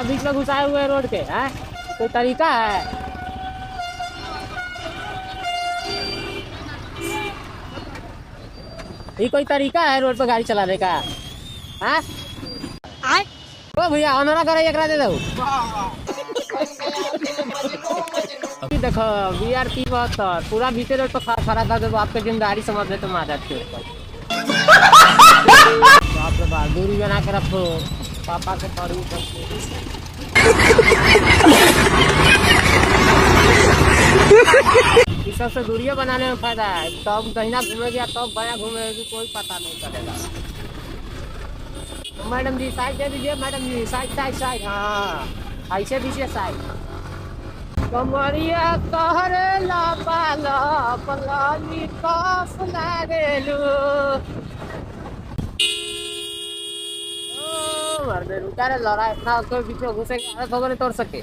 बीच में घुसाए हुए रोड के हैं, कोई तरीका है? ये कोई तरीका है रोड पर गाड़ी चलाने का? हाँ ओ भैया ऑनरा करे एकरा दे दो। देखो BRP 72 पूरा बीते रोड पर खड़ा कर दो, आपके जिम्मेदारी समझ ले तुम आदत के ऊपर। बाप रे बाप, दूरी बना के रखो, पापा के पढ़ू इस सबसे दूरियां बनाने में फायदा है। तब दहिना घूमेगी या तब बाया घूमेगी कोई पता नहीं चलेगा। मैडम जी साइड दे दीजिए, मैडम जी साइड साइड साइड, हाँ ऐसे दीजिए साइड। कमरिया कहरे लापाला पलाली काफ लागेलू। ओ मर्दे रुका रे लड़ा इतना उसके बीच में घुसेंगे, खबर तोड़ सके।